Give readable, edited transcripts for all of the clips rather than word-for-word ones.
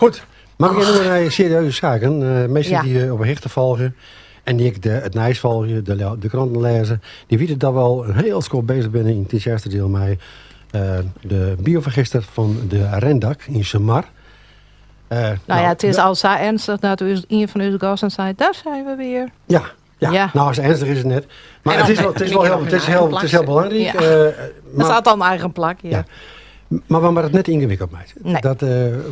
Goed, mag ik even naar serieuze zaken? Mensen die op hechten volgen en die het nieuws volgen, de kranten lezen, die weten dat wel een heel scoop bezig binnen in het eerste deel mij de biovergister van de Rendak in Semar. Het is al zo ernstig dat een van onze gasten zei, daar zijn we weer. Ja. Nou, als ernstig is het net. Maar het is heel belangrijk. Ja. Het staat aan eigen plak, ja. Maar we het net ingewikkeld meid. Nee.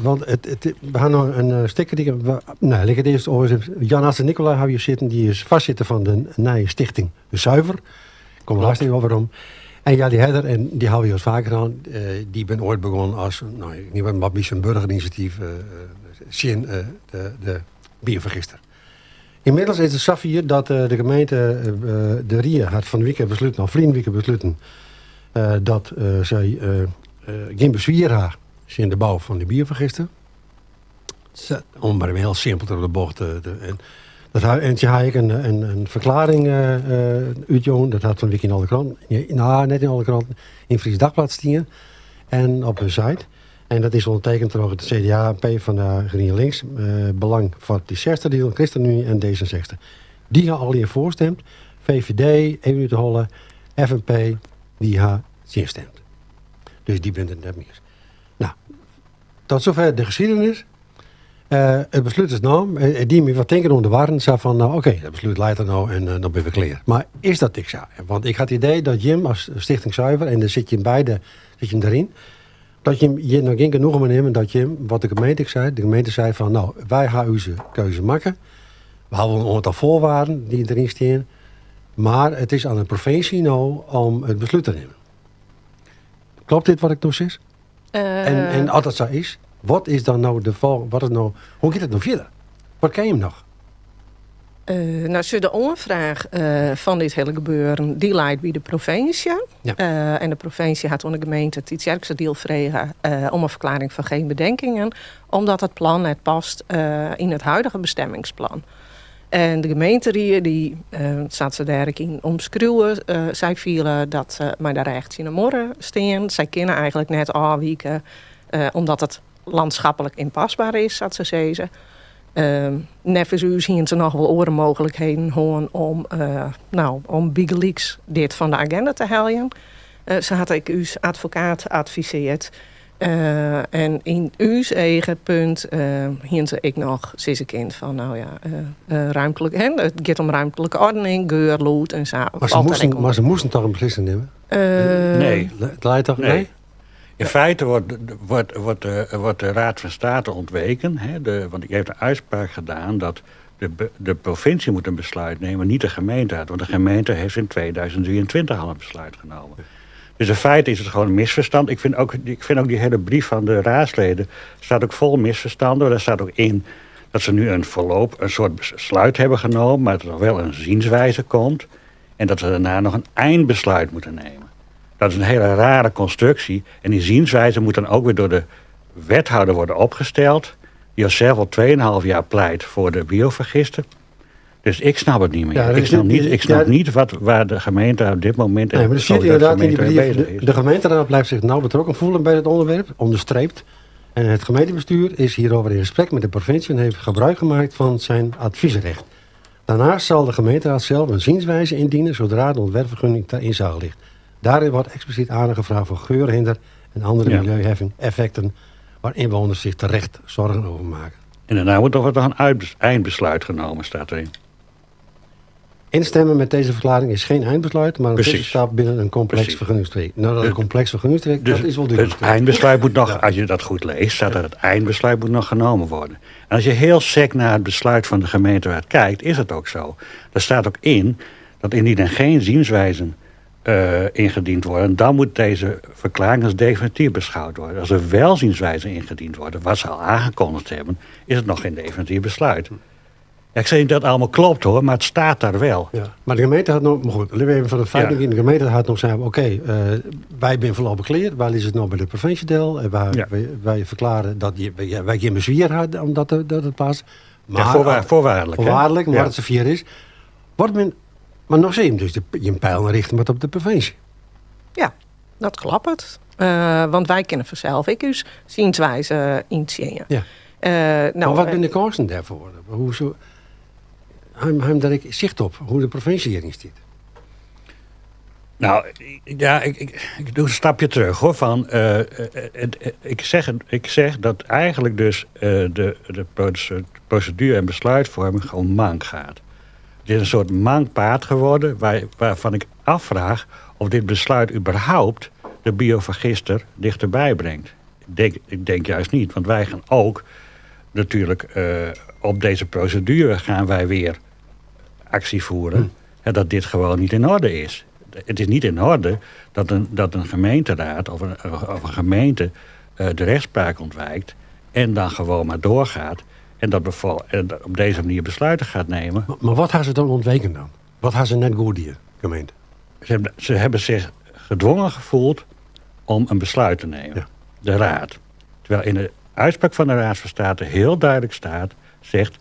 Want we gaan nog een sticker die... Nou, ik het eerst over. Jan en Nicola hebben hier zitten. Die is vastzitten van de nieuwe stichting De Zuiver. Ik kom er hartstikke over om. En ja, die herder, en die houden we ons vaker aan. Die ben ooit begonnen als... Nou, niet wat een burgerinitiatief. De biovergister. Inmiddels is het Safir dat de gemeente de Rie had van de week besloten, of vriendelijke besloten, dat zij geen bezwier had in de bouw van de biovergister. Om maar heel simpel te de bocht. En toen had ik een verklaring uitgegeven. Dat had van de week in alle kranten. Nou, net in alle kranten. In Fries Dagblad stien. En op hun site. En dat is ondertekend door het CDA, PvdA, GroenLinks, Belang voor de Zesde, ChristenUnie en D66. Die gaan al hier voorstemd. VVD, EU te Holle, FNP, die gaan stemt. Dus die bent het net meer. Nou, tot zover de geschiedenis. Het besluit is nou, die me wat denken om de waren, zei van, oké, dat besluit leidt er nou en dan ben ik klaar. Maar is dat ik zo? Want ik had het idee dat Jim als Stichting Zuiver, en dan zit je in beide, zit je erin, dat je nog geen genoegen moet nemen dat je, wat de gemeente zei van, nou, wij gaan onze keuze maken. We hebben een aantal voorwaarden die erin staan. Maar het is aan de provincie nou om het besluit te nemen. Klopt dit wat ik nog zeg? En als dat zo is, wat is dan nou hoe gaat het nou verder? Wat ken je hem nog? De onvraag van dit hele gebeuren, die leidt bij de provincie. Ja. En de provincie had onder de gemeente het Tjitjerkse deel vregen om een verklaring van geen bedenkingen. Omdat het plan net past in het huidige bestemmingsplan. En de gemeente die staat ze daar in omschreeuwen. Zij vielen dat maar daar rechts in de morgen staan. Zij kunnen eigenlijk net afwijken omdat het landschappelijk inpasbaar is, zat ze zeggen. Nevens u zien ze nog wel orenmogelijkheden om Big Leaks dit van de agenda te halen. Ze had ik uw advocaat adviseerd. En in uw eigen punt hier ze ik nog zes kind van ruimtelijk. Het gaat om ruimtelijke ordening, geurloed en zo. Maar ze moesten toch een beslissing nemen? Nee. Het leidt toch nee? In feite wordt de Raad van State ontweken. Want ik heb een uitspraak gedaan dat de provincie moet een besluit nemen, niet de gemeente. Want de gemeente heeft in 2023 al een besluit genomen. Dus in feite is het gewoon een misverstand. Ik vind ook die hele brief van de raadsleden staat ook vol misverstanden. Daar staat ook in dat ze nu een soort besluit hebben genomen, maar dat er wel een zienswijze komt. En dat we daarna nog een eindbesluit moeten nemen. Dat is een hele rare constructie. En die zienswijze moet dan ook weer door de wethouder worden opgesteld. Die al zelf al 2,5 jaar pleit voor de biovergister. Dus ik snap het niet meer. Ja, ik snap niet waar de gemeente op dit moment... Nee, maar er zit inderdaad in die brief. De gemeenteraad blijft zich nauw betrokken voelen bij het onderwerp. Onderstreept. En het gemeentebestuur is hierover in gesprek met de provincie en heeft gebruik gemaakt van zijn adviesrecht. Daarnaast zal de gemeenteraad zelf een zienswijze indienen zodra de ontwerpvergunning ter inzage ligt. Daarin wordt expliciet aandacht gevraagd voor geurhinder en andere milieueffecten waar inwoners zich terecht zorgen over maken. En daarna wordt er een eindbesluit genomen, staat erin. Instemmen met deze verklaring is geen eindbesluit, maar een tussenstap binnen een complex vergunningstraject. Nou, dat een complex vergunningstraject, dat is wel duidelijk. Het eindbesluit moet nog, als je dat goed leest, staat er het eindbesluit moet nog genomen worden. En als je heel sec naar het besluit van de gemeenteraad kijkt, is het ook zo. Er staat ook in dat indien er geen zienswijzen ingediend worden, dan moet deze verklaring als definitief beschouwd worden. Als er wel zienswijzen ingediend worden, wat ze al aangekondigd hebben, is het nog geen definitief besluit. Ja, ik zeg niet dat het allemaal klopt hoor, maar het staat daar wel. Ja, maar de gemeente had nog, maar goed, even van het feit in de gemeente had nog zeggen, wij zijn voorlopig geleerd, waar is het nou bij de provinciedeel, wij verklaren dat wij geen bezwier hadden omdat het past. Maar, voorwaardelijk. Voorwaardelijk, maar het vier is. Maar nog steeds, dus je pijl richten met op de provincie. Ja, dat klopt. Want wij kennen vanzelf, zienswijze initiëren. Ja. Maar wat zijn de kansen daarvoor? Hoezo? Hem daar ik zicht op hoe de provincie hierin staat. Nou, ja, ik doe een stapje terug hoor. Ik zeg dat eigenlijk dus de procedure en besluitvorming gewoon mank gaat. Het is een soort mank paard geworden waarvan ik afvraag of dit besluit überhaupt de biovagister dichterbij brengt. Ik denk juist niet, want wij gaan ook natuurlijk op deze procedure gaan wij weer actie voeren. Dat dit gewoon niet in orde is. Het is niet in orde dat een gemeenteraad of een gemeente de rechtspraak ontwijkt en dan gewoon maar doorgaat en dat op deze manier besluiten gaat nemen. Maar wat gaan ze dan ontweken dan? Wat gaan ze net goed hier, gemeente? Ze hebben zich gedwongen gevoeld om een besluit te nemen. Ja. De raad. Terwijl in de uitspraak van de Raad van State heel duidelijk zegt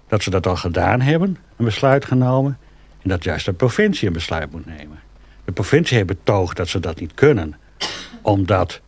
dat ze dat al gedaan hebben, een besluit genomen, en dat juist de provincie een besluit moet nemen. De provincie heeft betoogd dat ze dat niet kunnen, omdat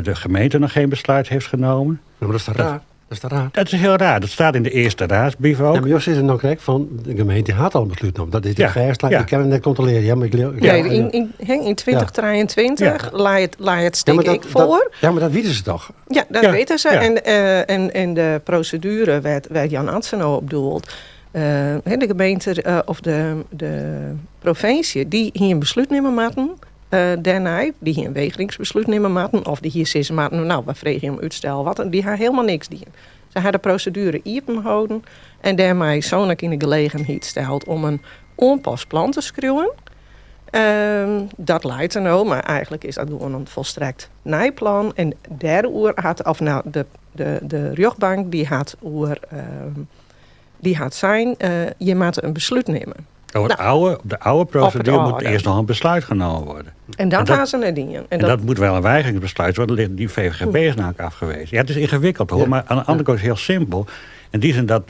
de gemeente nog geen besluit heeft genomen. Ja, maar dat is toch raar? Dat is heel raar. Dat staat in de eerste raadsbrief ook. Ja, maar Jos is er nog correct van, de gemeente had al een besluit genomen. Dat is de verste, ik kan het net controleren. Ja, maar in 2023 laat het stik ik voor. Maar dat weten ze toch? Ja, dat weten ze. Ja. En de procedure werd Jan Atseno op bedoeld. De gemeente of de provincie, die hier een besluit nemen moeten. Daarna, die hier een wegeringsbesluit nemen moeten. Of die hier zeggen moeten, nou, we vregen om uitstel. Die gaan helemaal niks doen. Ze gaan de procedure open houden. En daarmee zo'n in de gelegenheid stelt om een onpas plan te schreeuwen. Dat leidt er nou, maar eigenlijk is dat gewoon een volstrekt nijplan. En daarover had, of nou, de rechtbank die had zijn, je moet een besluit nemen. Op de oude procedure moet eerst nog een besluit genomen worden. En dat gaan ze naar dingen. En dat moet wel een weigeringsbesluit worden. Die VVGB is namelijk afgewezen. Ja, het is ingewikkeld hoor, maar aan de andere kant is het heel simpel. En die zin dat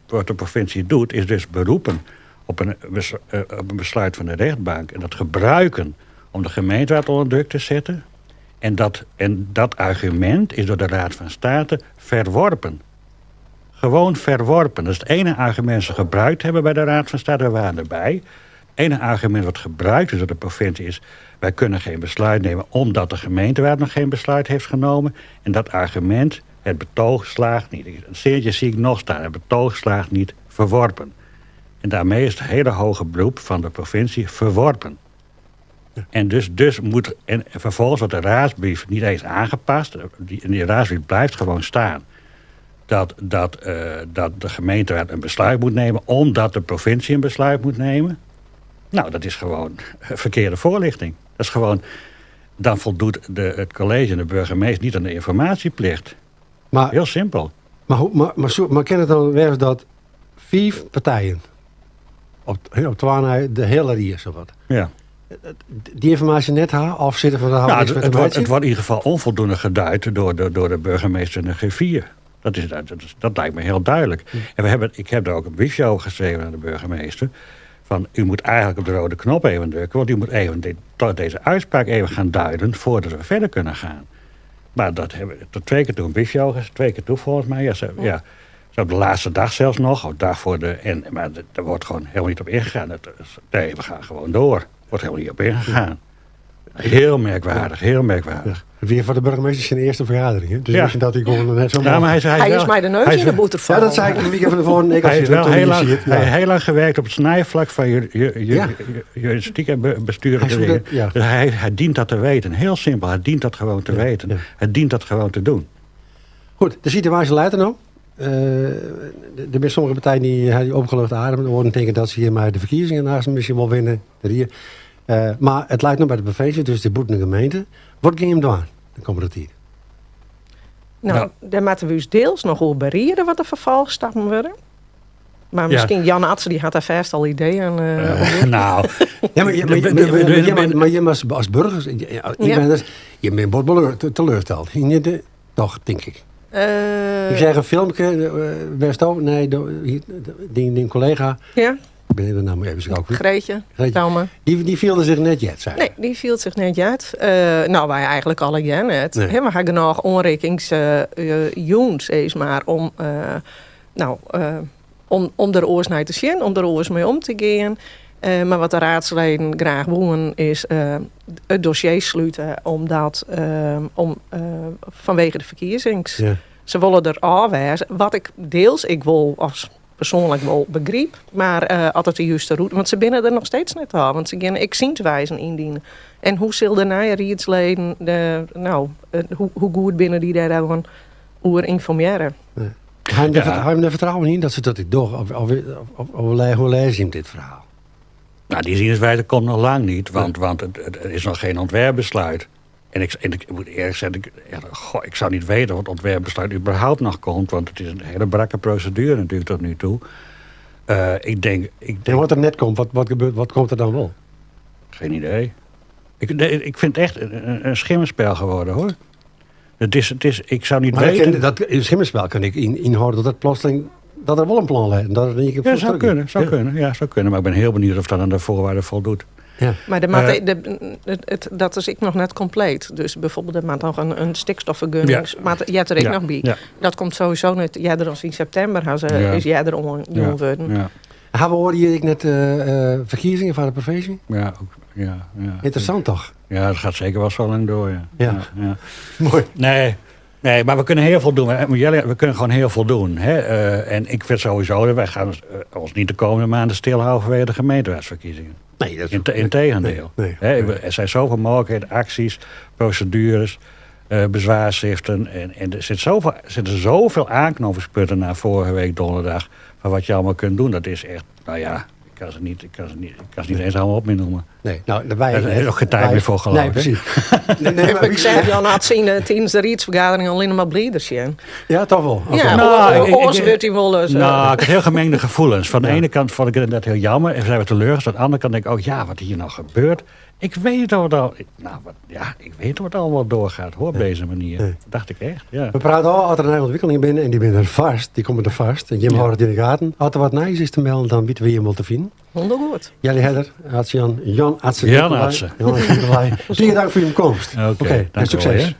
wat de provincie doet, is dus beroepen op een besluit van de rechtbank. En dat gebruiken om de gemeenteraad onder druk te zetten. En dat argument is door de Raad van State verworpen. Gewoon verworpen. Dat is het ene argument dat ze gebruikt hebben bij de Raad van State. We waren erbij. Het ene argument wat gebruikt is door de provincie is, wij kunnen geen besluit nemen omdat de gemeenteraad nog geen besluit heeft genomen. En dat argument, het betoog slaagt niet. Een seertje zie ik nog staan. Het betoog slaagt niet, verworpen. En daarmee is het hele hoge beroep van de provincie verworpen. Ja. En dus moet, en vervolgens wordt de raadsbrief niet eens aangepast. Die raadsbrief blijft gewoon staan. Dat de gemeenteraad een besluit moet nemen, omdat de provincie een besluit moet nemen. Nou, dat is gewoon verkeerde voorlichting. Dat is gewoon, dan voldoet het college en de burgemeester niet aan de informatieplicht. Maar, heel simpel. Maar ken het dan wel eens dat 5 partijen op de hele rier zowat. Ja. Die informatie net haar of zitten van de het wordt in ieder geval onvoldoende geduid door de burgemeester en de G4. Dat lijkt me heel duidelijk. En ik heb daar ook een briefje over geschreven aan de burgemeester. Van, u moet eigenlijk op de rode knop even drukken. Want u moet even deze uitspraak even gaan duiden voordat we verder kunnen gaan. Maar dat hebben we tot 2 keer toe een briefje over. 2 keer toe volgens mij. Zo op de laatste dag zelfs nog. Of dag voor maar daar wordt gewoon helemaal niet op ingegaan. Nee, we gaan gewoon door. Er wordt helemaal niet op ingegaan. Heel merkwaardig, heel merkwaardig. Ja. Weer voor de burgemeester zijn eerste vergadering. Hè? Dus misschien dat hij gewoon net zo... Ja, maar hij is mij de neus in de boter van. Ja, dat zei ik een week van tevoren. Hij heeft wel heel lang gewerkt op het snijvlak van juridiek en bestuurlijke dingen. Ja. Dus hij dient dat te weten. Heel simpel, hij dient dat gewoon te weten. Ja. Hij dient dat gewoon te doen. Goed, de situatie leidt er nou. Er zijn sommige partijen die opgelucht ademen. Er worden denken dat ze hiermee de verkiezingen naast misschien wel winnen. Maar het lijkt nog bij de provincie, dus de boet in de gemeente. Wat ging hem doen de komende tijd? Nou, daar moeten we dus deels nog over berieden wat de vervolgstappen worden. Maar misschien Jan Atsen, die had daar vast al ideeën. Nou. Maar je als burgers, je bent wat teleurgesteld. Toch, denk ik. Ik zeg een filmpje, nee, die collega. Ja. ben je de naam even zo goed. Greetje, Greetje. Thelma. Die viel zich net jet, zei Nee, die viel zich net uit. Nou, wij eigenlijk alle jaar net. Nee. We hebben genoeg onrekingsjoens, eens maar, om de oors naar te zien, om de oors mee om te gaan. Maar wat de raadsleden graag willen is het dossier sluiten, omdat vanwege de verkiezings. Ja. Ze willen er afwijzen, wat ik deels wil als persoonlijk wel begreep, maar altijd de juiste route, want ze binnen er nog steeds net aan, want ze gaan excientwijzen indienen. En hoe zullen de nieuwe raadsleden, hoe goed binnen die daar dan over informeren? Hij heeft er vertrouwen in dat ze dat ik door hoe lees je hem dit verhaal? Nou, die zienswijze komt nog lang niet, want er is nog geen ontwerpbesluit. En ik moet eerlijk zeggen, ik zou niet weten wat het ontwerpbesluit überhaupt nog komt, want het is een hele brakke procedure natuurlijk tot nu toe. Ik denk En wat er net komt, wat gebeurt, wat komt er dan wel? Geen idee. Ik vind het echt een schimmenspel geworden, hoor. Het is, ik zou niet weten... Dat in schimmenspel kan ik inhouden dat plotseling dat er wel een plan ligt. Dat er Ja, zou kunnen. Maar ik ben heel benieuwd of dat aan de voorwaarden voldoet. Ja. Maar dat is ik nog net compleet. Dus bijvoorbeeld er maakt nog een stikstofvergunning. Maar je hebt er ik nog bij. Ja. Dat komt sowieso net. Ja, er als in september is jij er om worden. Ja. Hebben we hoorde hier net verkiezingen van de provincie? Ja. Interessant toch? Ja, dat gaat zeker wel zo lang door. Ja. Mooi. Nee, maar we kunnen heel veel doen. We kunnen gewoon heel veel doen. Hè? En ik vind sowieso, wij gaan ons niet de komende maanden stilhouden vanwege de gemeenteraadsverkiezingen. Nee, dat is Integendeel. Nee. Er zijn zoveel mogelijkheden, acties, procedures, bezwaarschriften. En er zitten zoveel aanknopingspunten na vorige week donderdag van wat je allemaal kunt doen. Dat is echt, nou ja, ik kan ze niet eens allemaal opnoemen. Nee, nou, wij er is nog geen tijd meer voor, geloof ik. Nee, precies. Ik zeg Jan had zien tijdens de raadsvergadering alleen maar blieders zien. Ja, toch wel. Okay. Ja, ons wordt hij wel eens. Nou, ik heb heel gemengde gevoelens. Van de ene kant vond ik dat heel jammer en zijn we teleurgesteld. Aan de andere kant denk ik ook, ja, wat hier nou gebeurt. Ik weet dat het allemaal doorgaat, hoor, op deze manier. Nee. Dat dacht ik echt, ja. We praten al, als er een ontwikkeling binnen en die binnen er vast, die komen er vast. En Jim houdt het in de gaten. Als er wat nieuws is te melden, dan weten we je hem te vinden. Goed. Jullie Hedder, Jan Atsen. Jan Atsen. Hartelijk dank voor je komst. Oké, dank succes. wel,